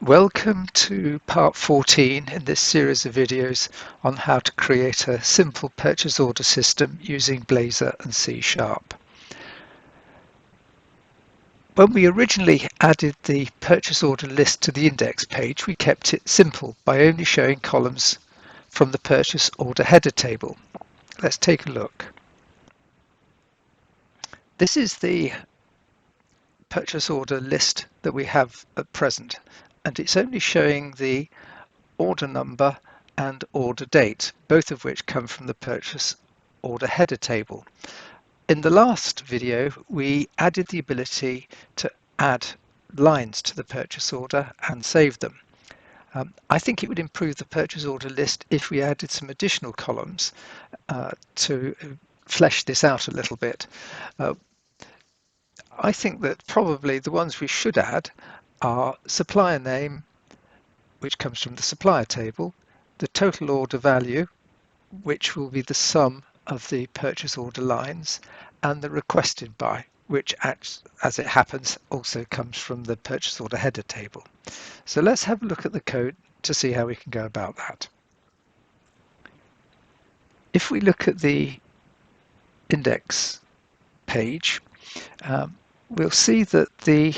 Welcome to part 14 in this series of videos on how to create a simple purchase order system using Blazor and C#. When we originally added the purchase order list to the index page, we kept it simple by only showing columns from the purchase order header table. Let's take a look. This is the purchase order list that we have at present, and it's only showing the order number and order date, both of which come from the purchase order header table. In the last video, we added the ability to add lines to the purchase order and save them. I think it would improve the purchase order list if we added some additional columns to flesh this out a little bit. I think that probably the ones we should add are supplier name, which comes from the supplier table, the total order value, which will be the sum of the purchase order lines, and the requested by, which acts, as it happens, also comes from the purchase order header table. So let's have a look at the code to see how we can go about that. If we look at the index page, we'll see that the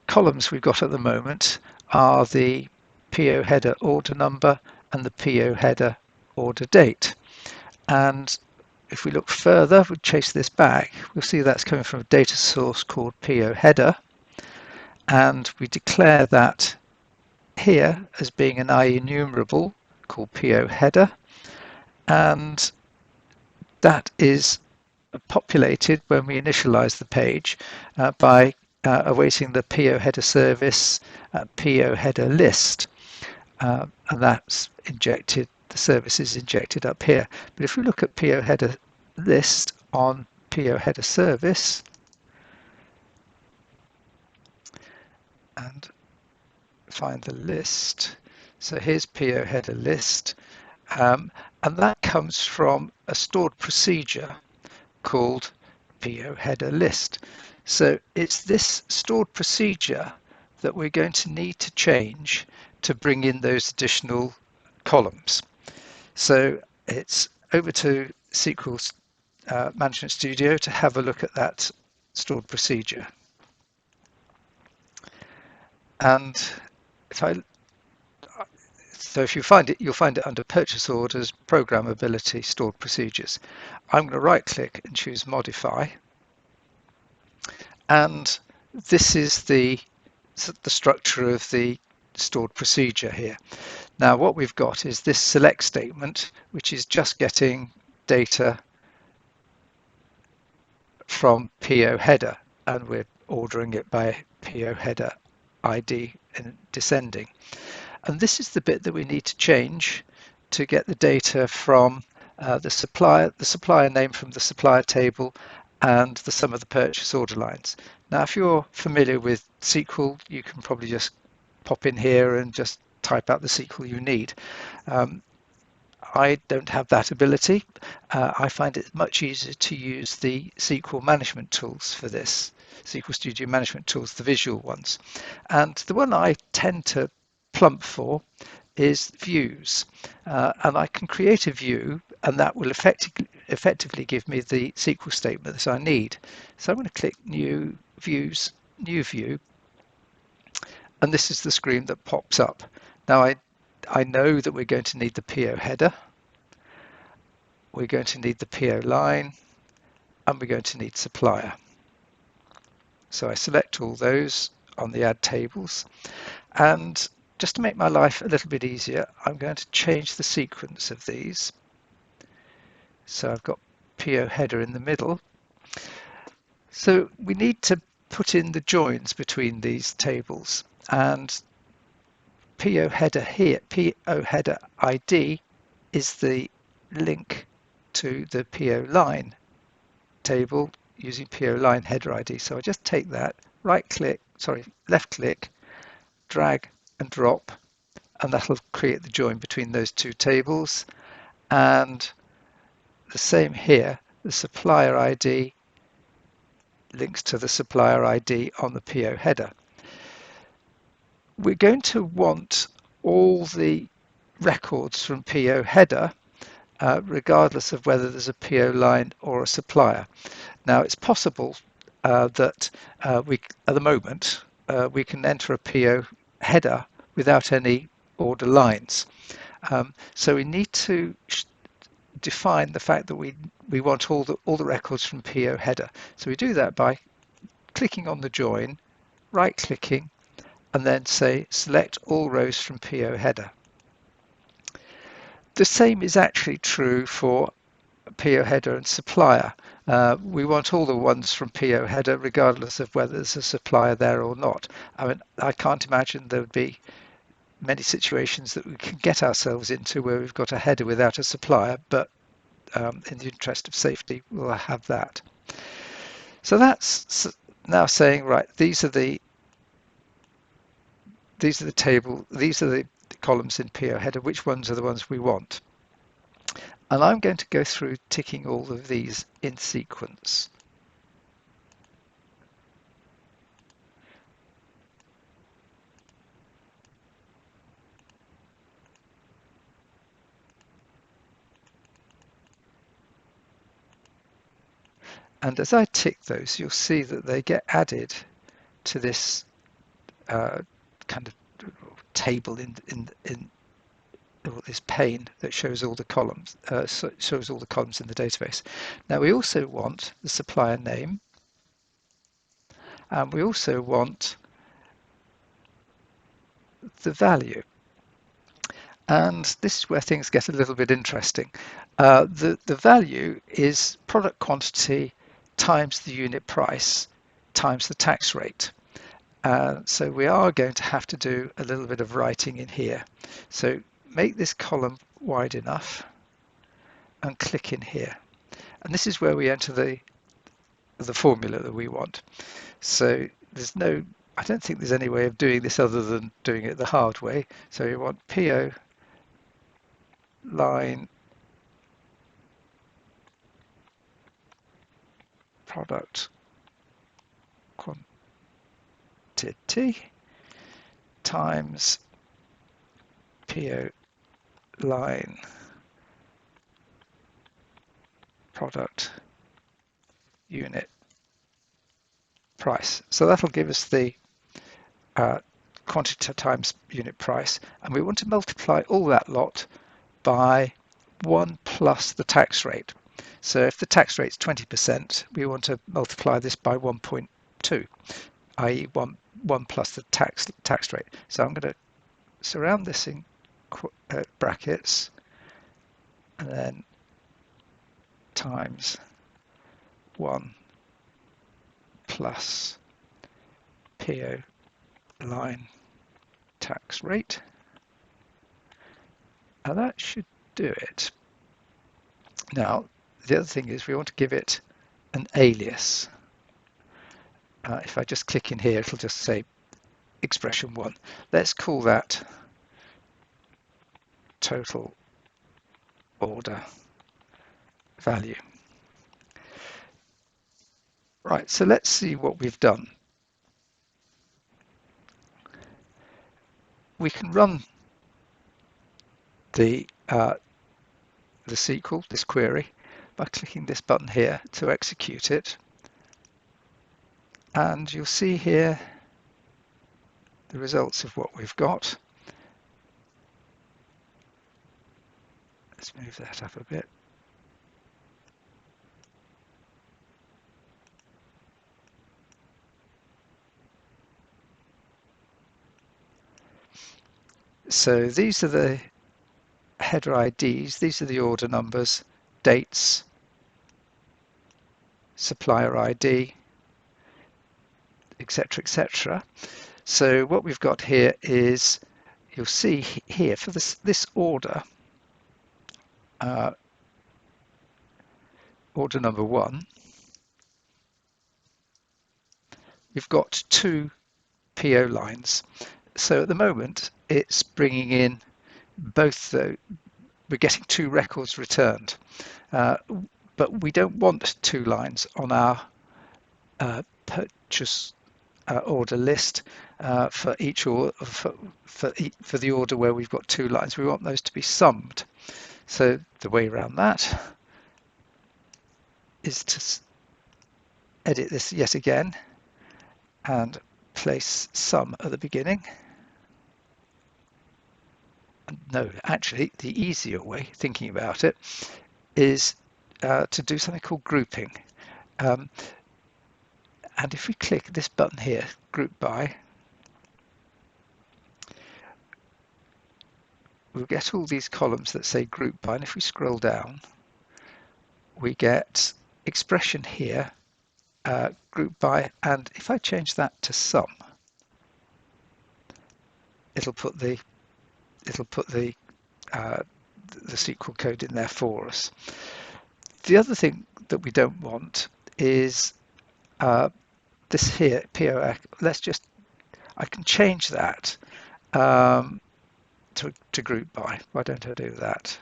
columns we've got at the moment are the PO header order number and the PO header order date. And if we look further, we chase this back, we'll see that's coming from a data source called PO header, and we declare that here as being an IEnumerable called PO header, and that is populated when we initialize the page by awaiting the PO header service PO header list, and that's injected. The service is injected up here. But if we look at PO header list on PO header service and find the list, so here's PO header list, and that comes from a stored procedure called PO header list. So it's this stored procedure that we're going to need to change to bring in those additional columns. So it's over to SQL Management Studio to have a look at that stored procedure. And if you find it, you'll find it under Purchase Orders, Programmability, Stored Procedures. I'm going to right click and choose Modify. And this is the structure of the stored procedure here. Now what we've got is this select statement, which is just getting data from PO header, and we're ordering it by PO header ID and descending. And this is the bit that we need to change to get the data from the supplier name from the supplier table, and the sum of the purchase order lines. Now, if you're familiar with SQL, you can probably just pop in here and just type out the SQL you need. I don't have that ability. I find it much easier to use the SQL management tools for this, SQL Studio management tools, the visual ones. And the one I tend to plump for is views, and I can create a view, and that will effectively give me the SQL statement that I need. So I'm going to click New Views, New View, and this is the screen that pops up. Now I know that we're going to need the PO header, we're going to need the PO line, and we're going to need supplier. So I select all those on the Add Tables, and just to make my life a little bit easier, I'm going to change the sequence of these. So I've got PO header in the middle. So we need to put in the joins between these tables, and PO header here, PO header ID is the link to the PO line table using PO line header ID. So I just take that, left click, drag and drop, and that'll create the join between those two tables. And the same here, the supplier ID links to the supplier ID on the PO header. we're going to want all the records from PO header, regardless of whether there's a PO line or a supplier. Now, it's possible that at the moment, we can enter a PO header without any order lines. So we need to define the fact that we want all the records from PO header. So we do that by clicking on the join, right-clicking, and then say select all rows from PO header. The same is actually true for PO header and supplier. We want all the ones from PO header regardless of whether there's a supplier there or not. I mean, I can't imagine there would be many situations that we can get ourselves into where we've got a header without a supplier, but in the interest of safety, we'll have that. So that's now saying, right, these are the columns in PO header, which ones are the ones we want? And I'm going to go through ticking all of these in sequence. And as I tick those, you'll see that they get added to this kind of table in this pane that shows all the columns, shows all the columns in the database. Now we also want the supplier name, and we also want the value. And this is where things get a little bit interesting. The value is product quantity times the unit price times the tax rate. So we are going to have to do a little bit of writing in here. So make this column wide enough and click in here. And this is where we enter the formula that we want. So I don't think there's any way of doing this other than doing it the hard way. So you want PO line product quantity times PO line product unit price. So that'll give us the quantity times unit price, and we want to multiply all that lot by 1 plus the tax rate. So if the tax rate is 20%, we want to multiply this by 1.2, i.e. 1 plus the tax rate. So I'm going to surround this in brackets and then times 1 plus PO line tax rate. And that should do it. Now, the other thing is we want to give it an alias. If I just click in here, it'll just say expression 1. Let's call that total order value. Right, so let's see what we've done. We can run the SQL, this query, by clicking this button here to execute it. And you'll see here the results of what we've got. Let's move that up a bit. So these are the header IDs, these are the order numbers, dates, supplier ID, etc., etc. So what we've got here is, you'll see here for this order, order number 1, we've got 2 PO lines. So at the moment it's bringing in both we're getting 2 records returned, but we don't want 2 lines on our purchase order list for each order for the order where we've got 2 lines. We want those to be summed. So the way around that is to edit this yet again and place sum at the beginning. No, actually, the easier way, thinking about it, is to do something called grouping. And if we click this button here, Group By, we'll get all these columns that say Group By. And if we scroll down, we get expression here, Group By. And if I change that to Sum, it'll put the SQL code in there for us. The other thing that we don't want is this here, PO. I can change that to Group By. Why don't I do that?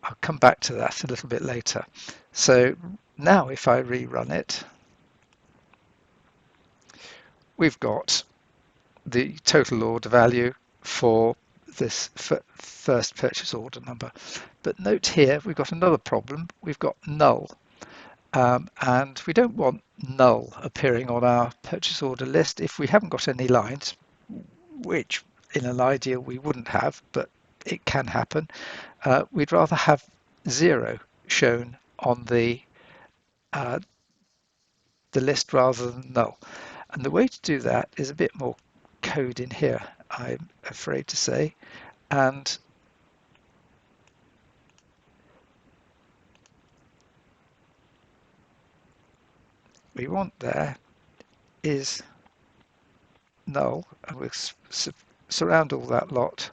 I'll come back to that a little bit later. So now if I rerun it, we've got the total order value for this first purchase order number. But note here, we've got another problem. We've got null. And we don't want null appearing on our purchase order list if we haven't got any lines, which in an ideal we wouldn't have, but it can happen. We'd rather have 0 shown on the list rather than null. And the way to do that is a bit more code in here, I'm afraid to say. And we want there is null, and we'll surround all that lot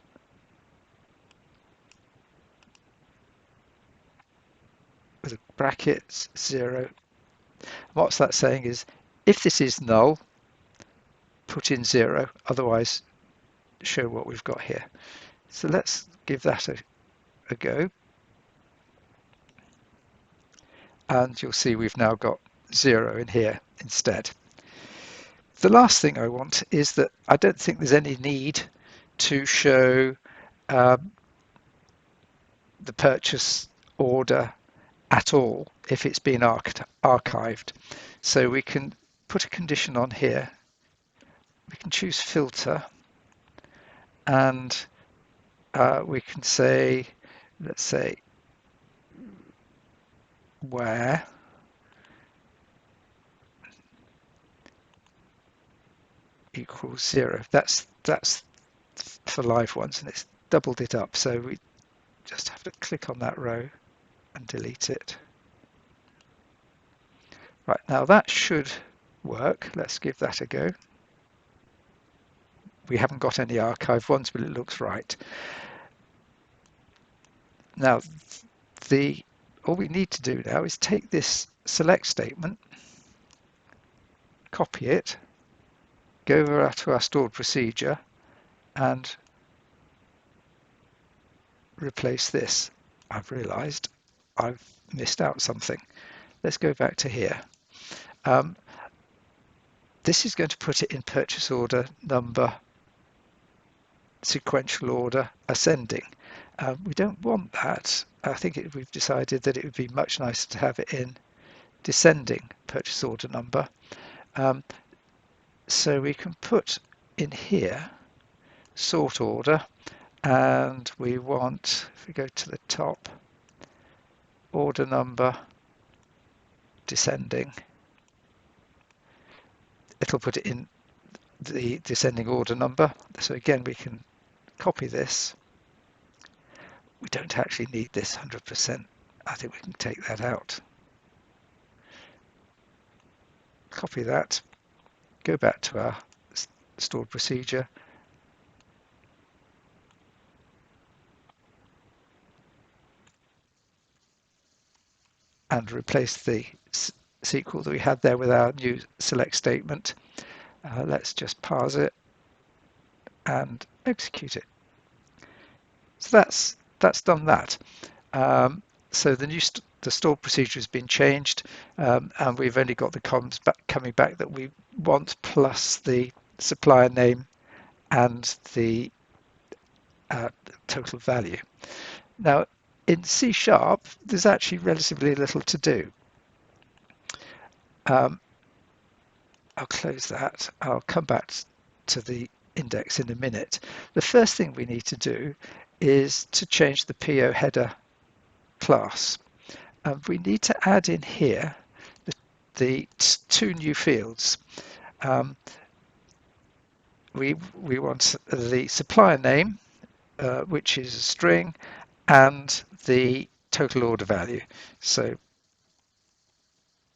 with a bracket 0. What's that saying is, if this is null, put in 0, otherwise show what we've got here. So let's give that a go. And you'll see we've now got 0 in here instead. The last thing I want is that I don't think there's any need to show the purchase order at all if it's been archived. So we can put a condition on here. We can choose filter, and we can say, let's say, where equals 0. That's for live ones, and it's doubled it up. So we just have to click on that row and delete it. Right, now that should work. Let's give that a go. We haven't got any archive ones, but it looks right. Now, all we need to do now is take this select statement, copy it, go over to our stored procedure, and replace this. I've realized I've missed out something. Let's go back to here. This is going to put it in purchase order number, sequential order, ascending. We don't want that. I think we've decided that it would be much nicer to have it in descending purchase order number. So we can put in here sort order, and we want, if we go to the top, order number descending. It'll put it in the descending order number. So again, we can copy this. We don't actually need this 100%. I think we can take that out. Copy that, go back to our stored procedure, and replace the SQL that we had there with our new select statement. Let's just parse it and execute it. So that's done that. So the stored procedure has been changed, and we've only got the columns coming back that we want plus the supplier name and the total value. Now, in C#, there's actually relatively little to do. I'll close that. I'll come back to the index in a minute. The first thing we need to do is to change the PO header class. We need to add in here the two new fields. We want the supplier name, which is a string, and the total order value. So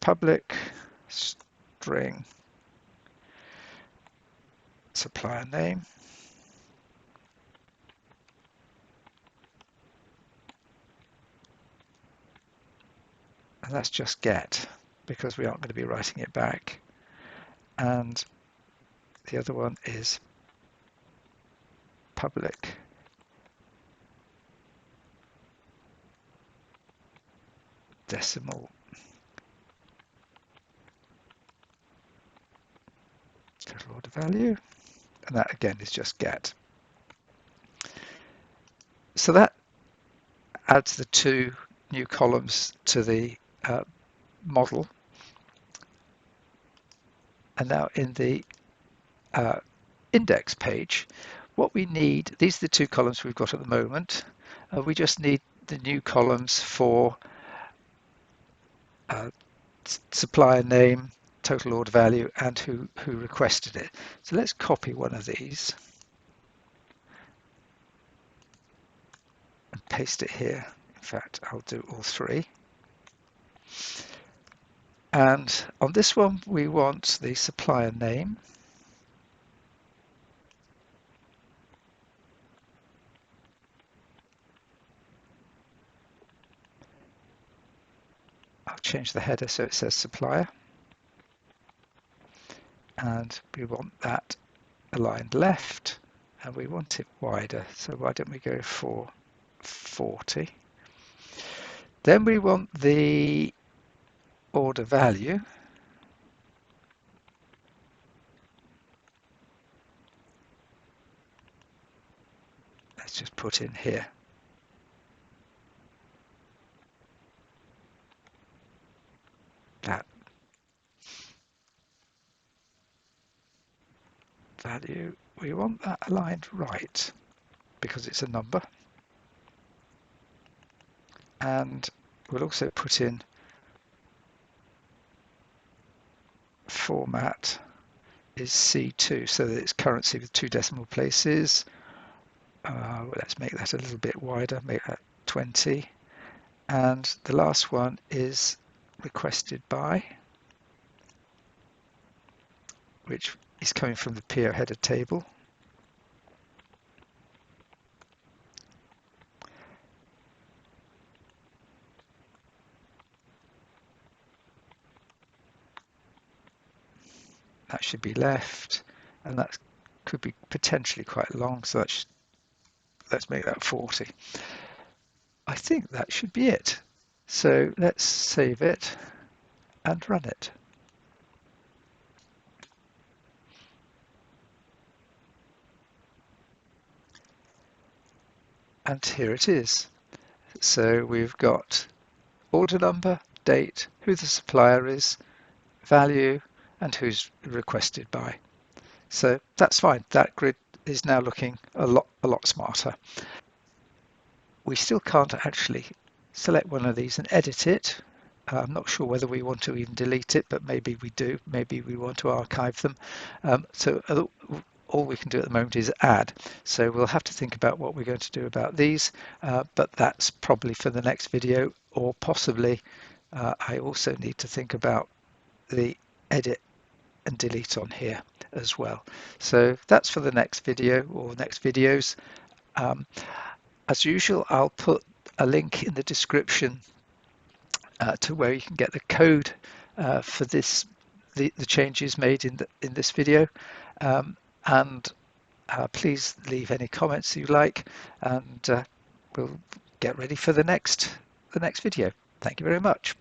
public string supplier name, and that's just get, because we aren't going to be writing it back. And the other one is public decimal total order value, and that again is just get. So that adds the two new columns to the model. And now in the index page, what we need, these are the two columns we've got at the moment. We just need the new columns for supplier name, total order value, and who requested it. So let's copy one of these and paste it here. In fact, I'll do all three. And on this one, we want the supplier name. I'll change the header so it says supplier. And we want that aligned left, and we want it wider. So why don't we go for 40? Then we want the order value. Let's just put in here. That value, we want that aligned right because it's a number. And we'll also put in format is C2 so that it's currency with 2 decimal places. Let's make that a little bit wider, make that 20. And the last one is requested by, which is coming from the PO header table. That should be left, and that could be potentially quite long, so let's make that 40. I think that should be it. So let's save it and run it. And here it is. So we've got order number, date, who the supplier is, value, and who's requested by. So that's fine. That grid is now looking a lot smarter. We still can't actually select one of these and edit it. I'm not sure whether we want to even delete it, but maybe we do. Maybe we want to archive them. So all we can do at the moment is add. So we'll have to think about what we're going to do about these, but that's probably for the next video, or possibly I also need to think about the edit and delete on here as well. So that's for the next video or next videos. As usual, I'll put a link in the description to where you can get the code for this, the changes made in this video, and please leave any comments you like, and we'll get ready for the next video. Thank you very much.